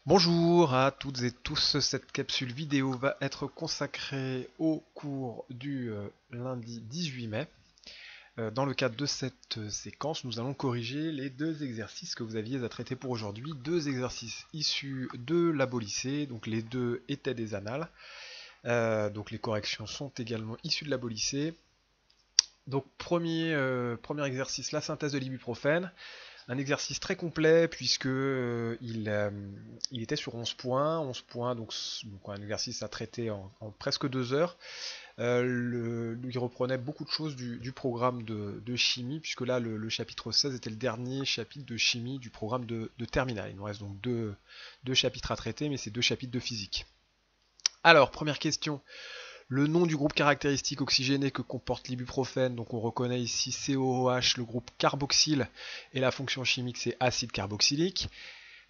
Bonjour à toutes et tous, cette capsule vidéo va être consacrée au cours du lundi 18 mai. Dans le cadre de cette séquence, nous allons corriger les deux exercices que vous aviez à traiter pour aujourd'hui. Deux exercices issus de Labo Lycée, donc les deux étaient des annales. Donc les corrections sont également issues de Labo Lycée. Donc premier exercice, la synthèse de l'ibuprofène. Un exercice très complet puisque il était sur 11 points. 11 points, donc un exercice à traiter en presque 2 heures. Il reprenait beaucoup de choses du programme de chimie, puisque là le chapitre 16 était le dernier chapitre de chimie du programme de terminale. Il nous reste donc deux chapitres à traiter, mais c'est deux chapitres de physique. Alors, première question. Le nom du groupe caractéristique oxygéné que comporte l'ibuprofène, donc on reconnaît ici COOH, le groupe carboxyle, et la fonction chimique c'est acide carboxylique.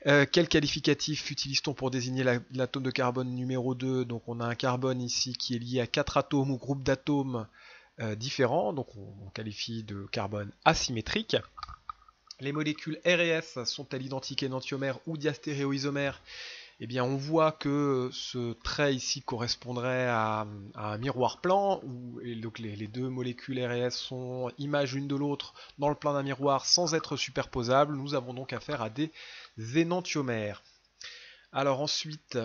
Quel qualificatif utilise-t-on pour désigner l'atome de carbone numéro 2? Donc on a un carbone ici qui est lié à 4 atomes ou groupes d'atomes différents, donc on qualifie de carbone asymétrique. Les molécules R et S sont-elles identiques énantiomères ou diastéréoisomères? Eh bien, on voit que ce trait ici correspondrait à un miroir plan, où et donc les deux molécules R et S sont images l'une de l'autre dans le plan d'un miroir sans être superposables. Nous avons donc affaire à des énantiomères. Alors ensuite,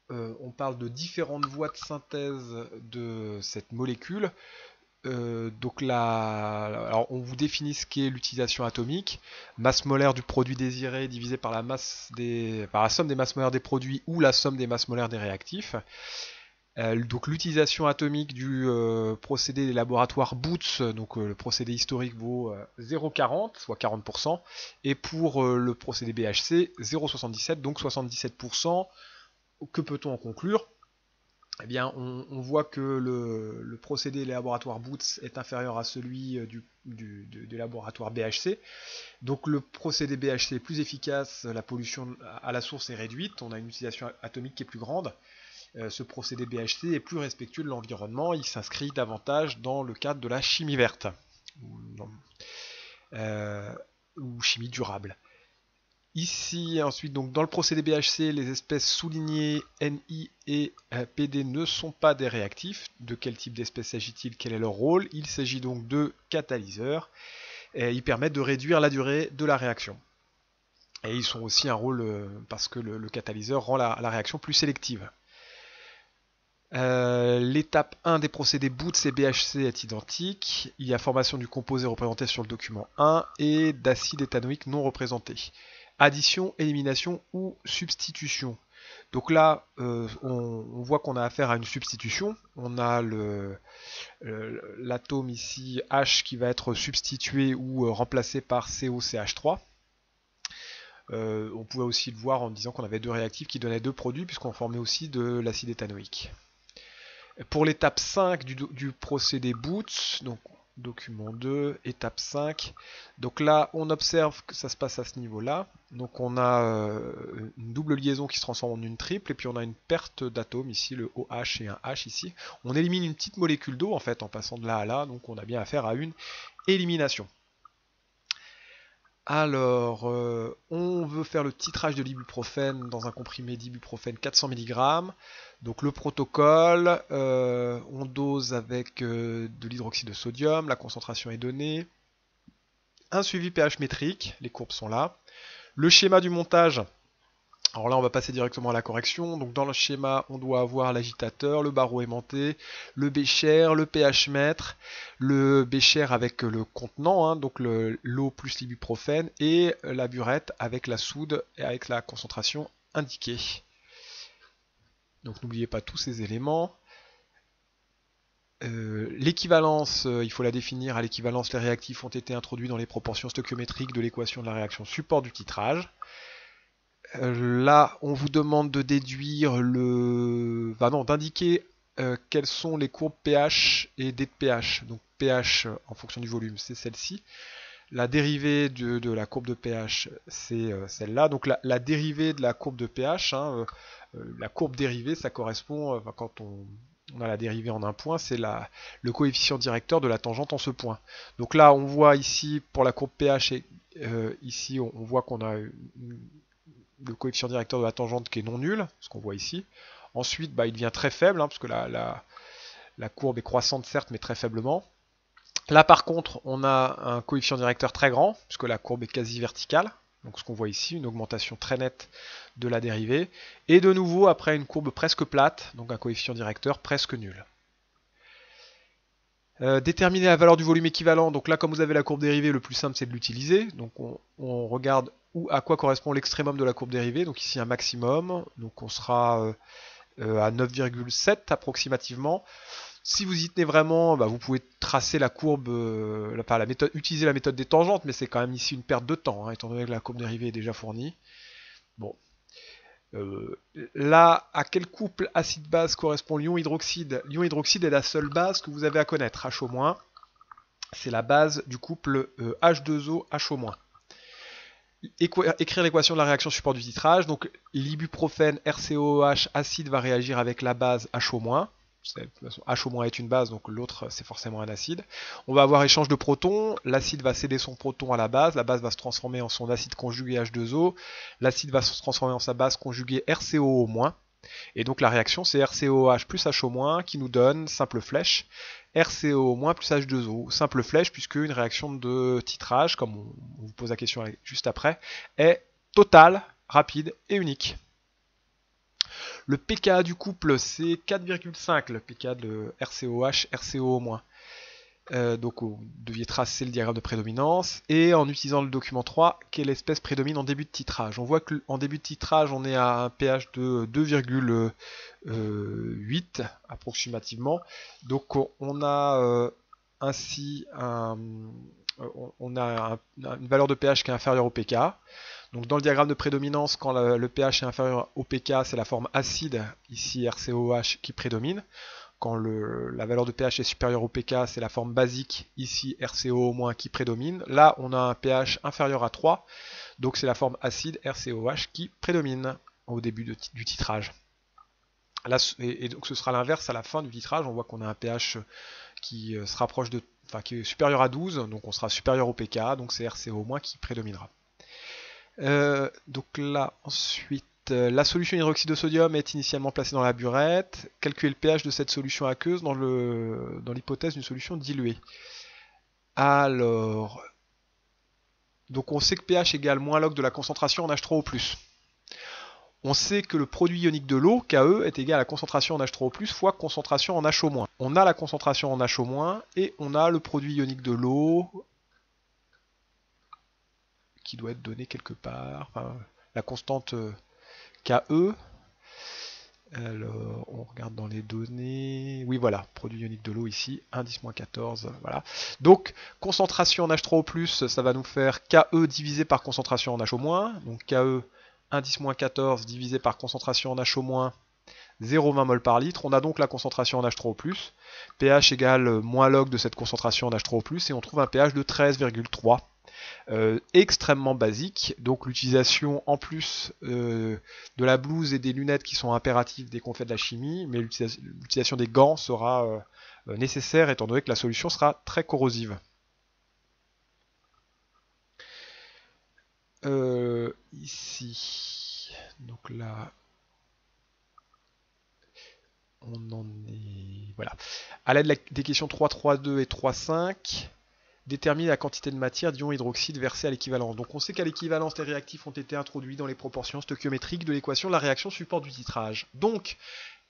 on parle de différentes voies de synthèse de cette molécule. Donc là, alors on vous définit ce qu'est l'utilisation atomique, masse molaire du produit désiré divisé par par la somme des masses molaires des produits ou la somme des masses molaires des réactifs. Donc l'utilisation atomique du procédé des laboratoires Boots, donc le procédé historique vaut 0,40, soit 40%, et pour le procédé BHC 0,77, donc 77%. Que peut-on en conclure? Eh bien, on voit que le procédé des laboratoires Boots est inférieur à celui du laboratoire BHC. Donc le procédé BHC est plus efficace, la pollution à la source est réduite, on a une utilisation atomique qui est plus grande. Ce procédé BHC est plus respectueux de l'environnement, il s'inscrit davantage dans le cadre de la chimie verte euh, ou chimie durable. Ici, ensuite, donc dans le procédé BHC, les espèces soulignées Ni et Pd ne sont pas des réactifs. De quel type d'espèces s'agit-il? Quel est leur rôle? Il s'agit donc de catalyseurs. Et ils permettent de réduire la durée de la réaction. Et ils sont aussi un rôle parce que le catalyseur rend la réaction plus sélective. L'étape 1 des procédés Boots et BHC est identique. Il y a formation du composé représenté sur le document 1 et d'acide éthanoïque non représenté. Addition, élimination ou substitution. Donc là, on voit qu'on a affaire à une substitution. On a l'atome ici H qui va être substitué ou remplacé par COCH3. On pouvait aussi le voir en disant qu'on avait deux réactifs qui donnaient deux produits puisqu'on formait aussi de l'acide éthanoïque. Pour l'étape 5 du procédé Boots, donc document 2, étape 5. Donc là, on observe que ça se passe à ce niveau-là. Donc on a une double liaison qui se transforme en une triple, et puis on a une perte d'atomes ici, le OH et un H ici. On élimine une petite molécule d'eau en fait en passant de là à là, donc on a bien affaire à une élimination. Alors, on veut faire le titrage de l'ibuprofène dans un comprimé d'ibuprofène 400 mg. Donc le protocole, on dose avec de l'hydroxyde de sodium, la concentration est donnée. Un suivi pH métrique, les courbes sont là. Le schéma du montage, alors là on va passer directement à la correction. Donc dans le schéma, on doit avoir l'agitateur, le barreau aimanté, le bécher, le pH mètre, le bécher avec le contenant, hein, donc l'eau plus l'ibuprofène, et la burette avec la soude et avec la concentration indiquée. Donc n'oubliez pas tous ces éléments. L'équivalence, il faut la définir. À l'équivalence, les réactifs ont été introduits dans les proportions stoichiométriques de l'équation de la réaction support du titrage. Là, on vous demande de déduire d'indiquer quelles sont les courbes pH et D de pH. Donc pH en fonction du volume, c'est celle-ci. La dérivée de la courbe de pH, c'est celle-là. Donc la dérivée de la courbe de pH, hein, la courbe dérivée, ça correspond, quand on a la dérivée en un point, c'est le coefficient directeur de la tangente en ce point. Donc là, on voit ici, pour la courbe pH, ici, on voit qu'on a le coefficient directeur de la tangente qui est non nul, ce qu'on voit ici. Ensuite, il devient très faible, parce que la courbe est croissante certes, mais très faiblement. Là par contre, on a un coefficient directeur très grand, puisque la courbe est quasi verticale. Donc ce qu'on voit ici, une augmentation très nette de la dérivée. Et de nouveau, après une courbe presque plate, donc un coefficient directeur presque nul. Déterminer la valeur du volume équivalent. Donc là, comme vous avez la courbe dérivée, le plus simple c'est de l'utiliser. Donc on regarde à quoi correspond l'extrémum de la courbe dérivée. Donc ici un maximum. Donc on sera à 9,7 approximativement. Si vous y tenez vraiment, vous pouvez tracer la courbe, utiliser la méthode des tangentes, mais c'est quand même ici une perte de temps, étant donné que la courbe dérivée est déjà fournie. Bon. Là, à quel couple acide-base correspond l'ion hydroxyde? L'ion hydroxyde est la seule base que vous avez à connaître, H-. C'est la base du couple H2O, H-. Écrire l'équation de la réaction support du titrage. Donc l'ibuprofène RCOOH acide va réagir avec la base H-. H- est une base, donc l'autre c'est forcément un acide. On va avoir échange de protons, l'acide va céder son proton à la base va se transformer en son acide conjugué H2O, l'acide va se transformer en sa base conjuguée RCOO-, et donc la réaction c'est RCOOH plus HO- qui nous donne, simple flèche, RCOO- plus H2O, simple flèche, puisque une réaction de titrage, comme on vous pose la question juste après, est totale, rapide et unique. Le pKa du couple, c'est 4,5, le pKa de RCOH, RCO-. Donc vous deviez tracer le diagramme de prédominance. Et en utilisant le document 3, quelle espèce prédomine en début de titrage? On voit qu'en début de titrage, on est à un pH de 2,8 approximativement. Donc on a ainsi une valeur de pH qui est inférieure au pKa. Donc dans le diagramme de prédominance, quand le pH est inférieur au pK, c'est la forme acide, ici RCOH, qui prédomine. Quand la valeur de pH est supérieure au pK, c'est la forme basique, ici RCO- qui prédomine. Là, on a un pH inférieur à 3, donc c'est la forme acide RCOH qui prédomine au début du titrage. Là, et donc ce sera l'inverse à la fin du titrage. On voit qu'on a un pH qui se rapproche qui est supérieur à 12, donc on sera supérieur au pK, donc c'est RCO- qui prédominera. Donc là, ensuite, la solution hydroxyde de sodium est initialement placée dans la burette. Calculer le pH de cette solution aqueuse dans l'hypothèse d'une solution diluée. Alors, donc on sait que pH égale moins log de la concentration en H3O+. On sait que le produit ionique de l'eau, Ke, est égal à la concentration en H3O+, fois concentration en HO-. On a la concentration en HO- et on a le produit ionique de l'eau qui doit être donné quelque part. Enfin, la constante Ke. Alors, on regarde dans les données. Oui, voilà, produit ionique de l'eau ici, 1,10-14. Voilà. Donc, concentration en H3O+, ça va nous faire Ke divisé par concentration en HO-. Donc, Ke 1,10-14 divisé par concentration en HO-, 0,20 mol par litre. On a donc la concentration en H3O+. pH égale moins log de cette concentration en H3O+, et on trouve un pH de 13,3. Extrêmement basique, donc l'utilisation en plus de la blouse et des lunettes qui sont impératives dès qu'on fait de la chimie, mais l'utilisation des gants sera nécessaire étant donné que la solution sera très corrosive. Ici, donc là, on en est... Voilà. À l'aide des questions 3.3.2 et 3.5, détermine la quantité de matière d'ion hydroxyde versée à l'équivalence. Donc on sait qu'à l'équivalence, les réactifs ont été introduits dans les proportions stoichiométriques de l'équation de la réaction support du titrage. Donc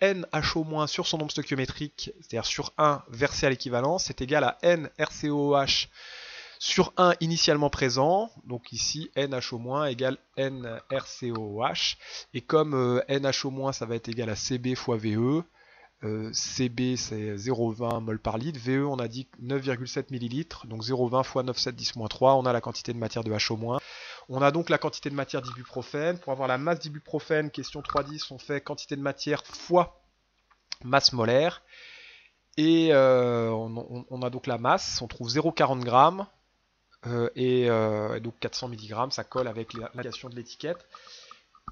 NHO- sur son nombre stoichiométrique, c'est-à-dire sur 1 versé à l'équivalence, c'est égal à NRCOOH sur 1 initialement présent. Donc ici NHO- égale NRCOOH. Et comme NHO- ça va être égal à CB fois VE, CB c'est 0,20 mol par litre, VE on a dit 9,7 ml, donc 0,20 fois 9,710-3, on a la quantité de matière de HO-. On a donc la quantité de matière d'ibuprofène. Pour avoir la masse d'ibuprofène, question 3.10, on fait quantité de matière fois masse molaire. Et on a donc la masse, on trouve 0,40 g, et donc 400 mg, ça colle avec l'indication de l'étiquette.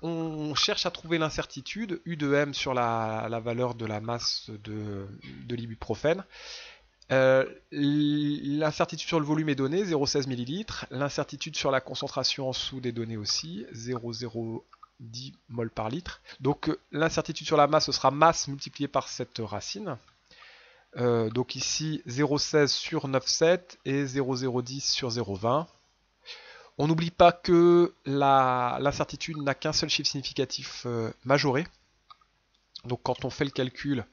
On cherche à trouver l'incertitude, U de M sur la valeur de la masse de l'ibuprofène. L'incertitude sur le volume est donnée, 0,16 ml. L'incertitude sur la concentration en dessous est donnée aussi, 0,0 10 mol par litre. Donc l'incertitude sur la masse, ce sera masse multipliée par cette racine. Donc ici 0,16 sur 9,7 et 0,010 sur 0,20. On n'oublie pas que l'incertitude n'a qu'un seul chiffre significatif majoré. Donc quand on fait le calcul,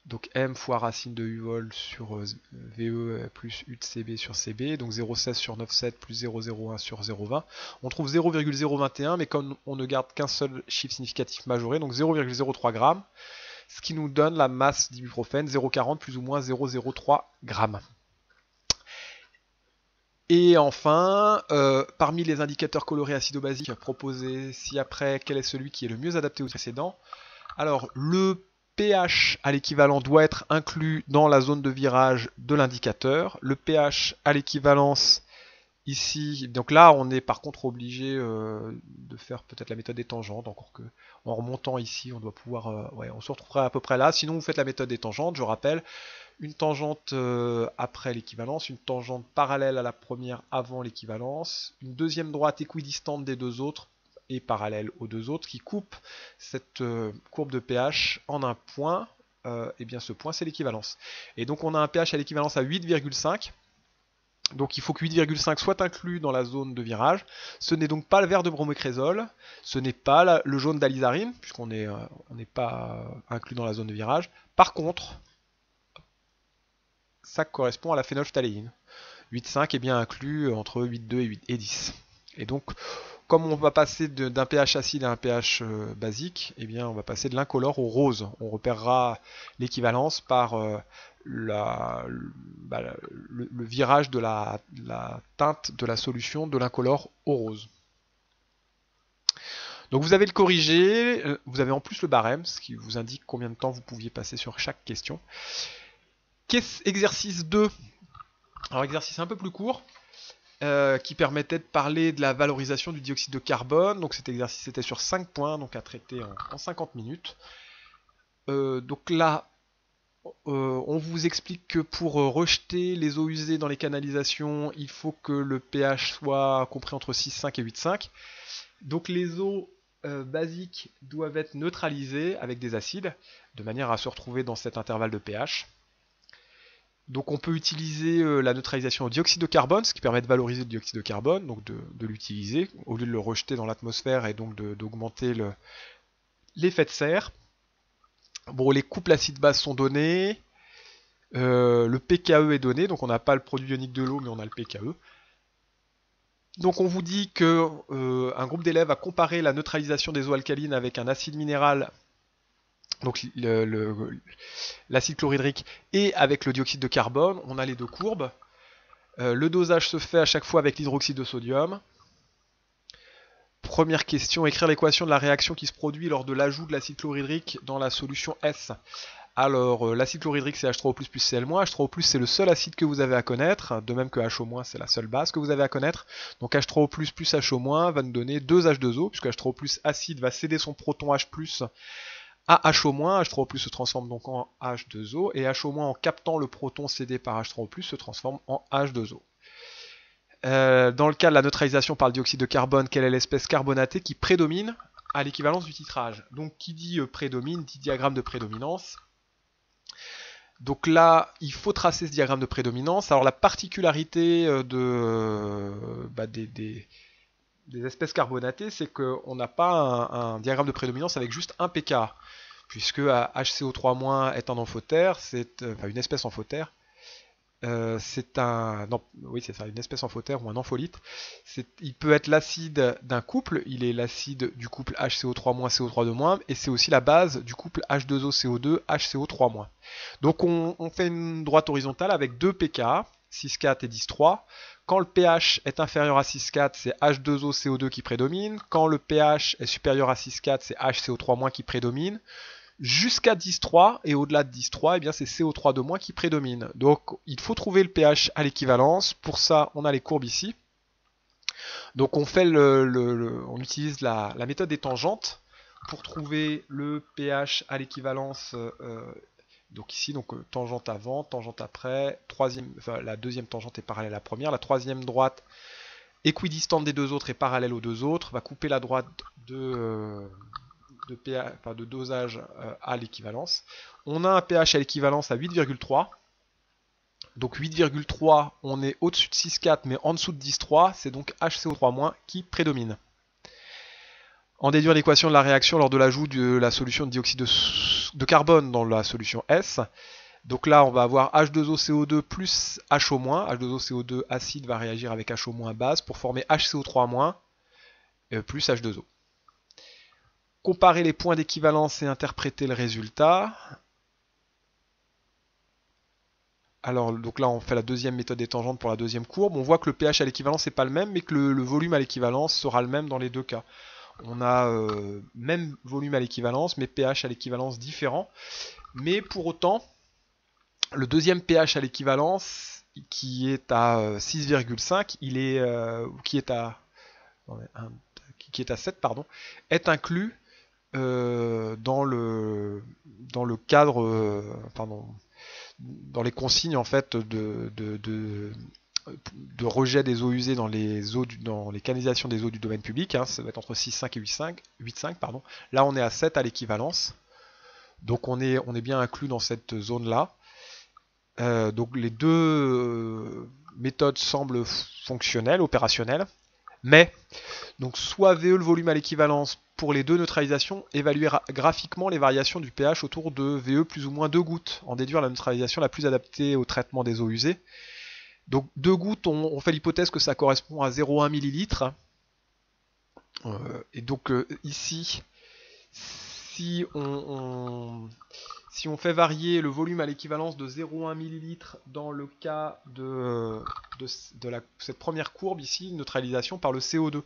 donc m fois racine de u vol sur VE plus u de CB sur CB, donc 0,16 sur 9,7 plus 0,01 sur 0,20, on trouve 0,021, mais comme on ne garde qu'un seul chiffre significatif majoré, donc 0,03 g, ce qui nous donne la masse d'ibuprofène 0,40 plus ou moins 0,03 g. Et enfin, parmi les indicateurs colorés acido-basiques proposés ci-après, quel est celui qui est le mieux adapté au précédent? Alors, le pH à l'équivalent doit être inclus dans la zone de virage de l'indicateur. Le pH à l'équivalence ici, donc là on est par contre obligé de faire peut-être la méthode des tangentes, encore que en remontant ici on doit pouvoir, ouais, on se retrouvera à peu près là. Sinon vous faites la méthode des tangentes, je rappelle, une tangente après l'équivalence, une tangente parallèle à la première avant l'équivalence, une deuxième droite équidistante des deux autres et parallèle aux deux autres qui coupe cette courbe de pH en un point, et bien ce point c'est l'équivalence. Et donc on a un pH à l'équivalence à 8,5. Donc il faut que 8,5 soit inclus dans la zone de virage. Ce n'est donc pas le vert de bromécrésol, ce n'est pas le jaune d'alizarine, puisqu'on n'est pas inclus dans la zone de virage. Par contre, ça correspond à la phénolphtaléine. 8,5 est bien inclus entre 8,2 et 10. Et donc, comme on va passer d'un pH acide à un pH basique, eh bien, on va passer de l'incolore au rose. On repérera l'équivalence par le virage de la teinte de la solution de l'incolore au rose. Donc vous avez le corrigé, vous avez en plus le barème, ce qui vous indique combien de temps vous pouviez passer sur chaque question. Exercice 2. Alors exercice un peu plus court. Qui permettait de parler de la valorisation du dioxyde de carbone. Donc cet exercice était sur 5 points, donc à traiter en 50 minutes. Donc là, on vous explique que pour rejeter les eaux usées dans les canalisations, il faut que le pH soit compris entre 6,5 et 8,5. Donc les eaux basiques doivent être neutralisées avec des acides, de manière à se retrouver dans cet intervalle de pH. Donc on peut utiliser la neutralisation au dioxyde de carbone, ce qui permet de valoriser le dioxyde de carbone, donc de l'utiliser, au lieu de le rejeter dans l'atmosphère et donc d'augmenter l'effet de serre. Bon, les couples acides-base sont donnés, le pKe est donné, donc on n'a pas le produit ionique de l'eau, mais on a le pKe. Donc on vous dit que un groupe d'élèves a comparé la neutralisation des eaux alcalines avec un acide minéral, donc l'acide chlorhydrique, et avec le dioxyde de carbone. On a les deux courbes. Le dosage se fait à chaque fois avec l'hydroxyde de sodium. Première question, écrire l'équation de la réaction qui se produit lors de l'ajout de l'acide chlorhydrique dans la solution S. Alors, l'acide chlorhydrique c'est H3O+, plus Cl-. H3O+, c'est le seul acide que vous avez à connaître, de même que HO-, c'est la seule base que vous avez à connaître. Donc H3O+, plus HO- va nous donner 2H2O, puisque H3O+, acide, va céder son proton H+, à HO-, H3O+, se transforme donc en H2O, et HO- en captant le proton cédé par H3O+, se transforme en H2O. Dans le cas de la neutralisation par le dioxyde de carbone, quelle est l'espèce carbonatée qui prédomine à l'équivalence du titrage? Donc qui dit prédomine, dit diagramme de prédominance. Donc là, il faut tracer ce diagramme de prédominance. Alors la particularité des espèces carbonatées, c'est qu'on n'a pas un diagramme de prédominance avec juste un pK, puisque HCO3- est un amphotère, c'est une espèce amphotère. C'est une espèce amphotère ou un ampholyte. Il peut être l'acide d'un couple, il est l'acide du couple HCO3- CO3-, et c'est aussi la base du couple H2O-CO2 HCO3-. Donc on fait une droite horizontale avec deux pK, 6,4 et 10,3. Quand le pH est inférieur à 6,4, c'est H2O-CO2 qui prédomine. Quand le pH est supérieur à 6,4, c'est HCO3- qui prédomine. Jusqu'à 10,3 et au-delà de 10,3, eh bien c'est CO3- qui prédomine. Donc il faut trouver le pH à l'équivalence. Pour ça, on a les courbes ici. Donc on fait on utilise la méthode des tangentes pour trouver le pH à l'équivalence. Donc ici, tangente avant, tangente après, la deuxième tangente est parallèle à la première, la troisième droite équidistante des deux autres et parallèle aux deux autres, va couper la droite de dosage à l'équivalence. On a un pH à l'équivalence à 8,3. Donc 8,3, on est au-dessus de 6,4 mais en dessous de 10,3, c'est donc HCO3- qui prédomine. En déduire l'équation de la réaction lors de l'ajout de la solution de dioxyde de carbone dans la solution S. Donc là, on va avoir H2OCO2 plus HO-. H2OCO2 acide va réagir avec HO- base pour former HCO3- plus H2O. Comparer les points d'équivalence et interpréter le résultat. Alors, donc là, on fait la deuxième méthode des tangentes pour la deuxième courbe. On voit que le pH à l'équivalence n'est pas le même, mais que le volume à l'équivalence sera le même dans les deux cas. On a même volume à l'équivalence, mais pH à l'équivalence différent. Mais pour autant, le deuxième pH à l'équivalence, qui est à 6,5, qui est à 7, pardon, est inclus dans le cadre, dans les consignes en fait de rejet des eaux usées dans les canalisations des eaux du domaine public. Hein, ça va être entre 6,5 et 8,5. Pardon. Là, on est à 7 à l'équivalence. Donc, on est bien inclus dans cette zone-là. Donc, les deux méthodes semblent fonctionnelles, opérationnelles. Mais, donc, soit VE le volume à l'équivalence pour les deux neutralisations, évaluer graphiquement les variations du pH autour de VE plus ou moins 2 gouttes, en déduire la neutralisation la plus adaptée au traitement des eaux usées. Donc 2 gouttes, on fait l'hypothèse que ça correspond à 0,1 ml. Et donc ici, si on fait varier le volume à l'équivalence de 0,1 ml dans le cas de cette première courbe ici, neutralisation par le CO2,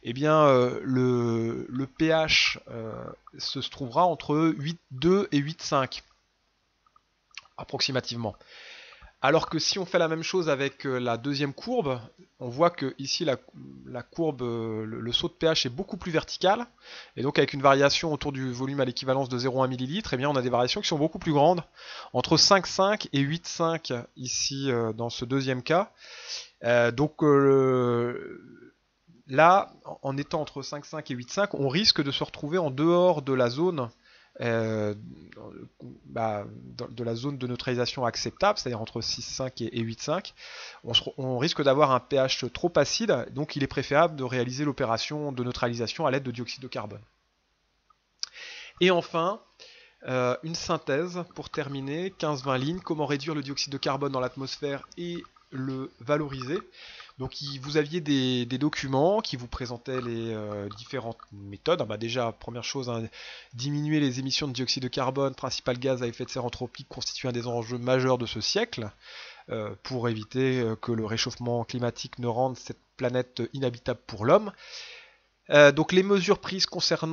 eh bien le pH se trouvera entre 8,2 et 8,5 approximativement. Alors que si on fait la même chose avec la deuxième courbe, on voit que ici la courbe, le saut de pH est beaucoup plus vertical, et donc avec une variation autour du volume à l'équivalence de 0,1 ml, eh bien on a des variations qui sont beaucoup plus grandes, entre 5,5 et 8,5 ici dans ce deuxième cas. Donc là, en étant entre 5,5 et 8,5, on risque de se retrouver en dehors de la zone de la zone de neutralisation acceptable, c'est-à-dire entre 6,5 et 8,5, on risque d'avoir un pH trop acide, donc il est préférable de réaliser l'opération de neutralisation à l'aide de dioxyde de carbone. Et enfin, une synthèse pour terminer, 15-20 lignes, comment réduire le dioxyde de carbone dans l'atmosphère et le valoriser. Donc vous aviez des documents qui vous présentaient les différentes méthodes. Déjà, première chose, diminuer les émissions de dioxyde de carbone, principal gaz à effet de serre anthropique, constitue un des enjeux majeurs de ce siècle, pour éviter que le réchauffement climatique ne rende cette planète inhabitable pour l'homme. Donc les mesures prises concernent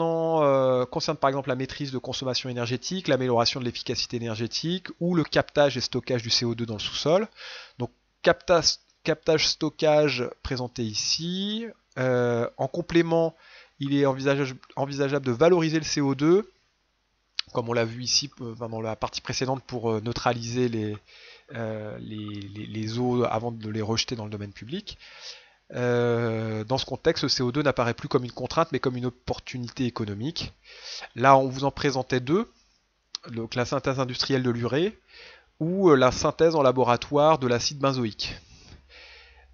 par exemple la maîtrise de consommation énergétique, l'amélioration de l'efficacité énergétique ou le captage et stockage du CO2 dans le sous-sol. Donc captage-stockage présenté ici. En complément, il est envisageable de valoriser le CO2, comme on l'a vu ici dans la partie précédente, pour neutraliser les eaux avant de les rejeter dans le domaine public. Dans ce contexte, le CO2 n'apparaît plus comme une contrainte, mais comme une opportunité économique. Là, on vous en présentait deux, donc la synthèse industrielle de l'urée ou la synthèse en laboratoire de l'acide benzoïque.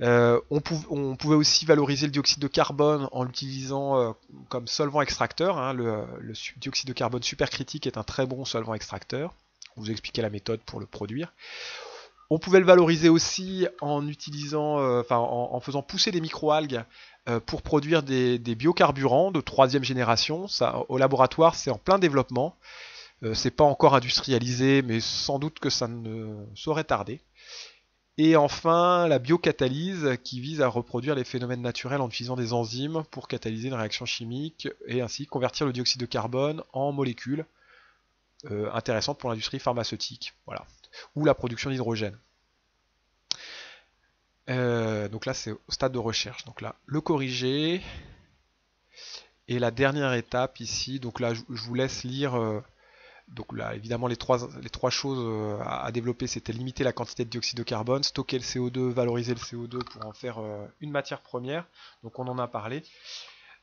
On pouvait aussi valoriser le dioxyde de carbone en l'utilisant comme solvant extracteur. Hein. Le dioxyde de carbone supercritique est un très bon solvant extracteur. Je vous expliquer la méthode pour le produire. On pouvait le valoriser aussi en utilisant, en faisant pousser des microalgues pour produire des biocarburants de troisième génération. Ça, au laboratoire, c'est en plein développement. C'est pas encore industrialisé, mais sans doute que ça ne saurait tarder. Et enfin, la biocatalyse qui vise à reproduire les phénomènes naturels en utilisant des enzymes pour catalyser une réaction chimique et ainsi convertir le dioxyde de carbone en molécules intéressantes pour l'industrie pharmaceutique, voilà, ou la production d'hydrogène. Donc là, c'est au stade de recherche. Donc là, le corriger. Et la dernière étape ici, donc là, je vous laisse lire Donc là, évidemment, les trois choses à développer, c'était limiter la quantité de dioxyde de carbone, stocker le CO2, valoriser le CO2 pour en faire une matière première. Donc on en a parlé.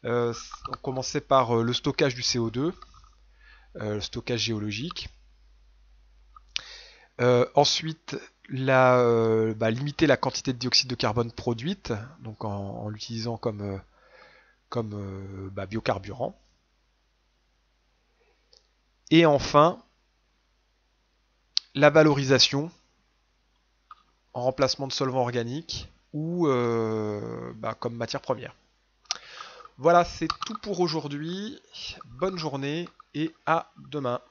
On commençait par le stockage du CO2, le stockage géologique. Ensuite, limiter la quantité de dioxyde de carbone produite, donc en l'utilisant comme biocarburant. Et enfin, la valorisation en remplacement de solvants organiques ou comme matière première. Voilà, c'est tout pour aujourd'hui. Bonne journée et à demain.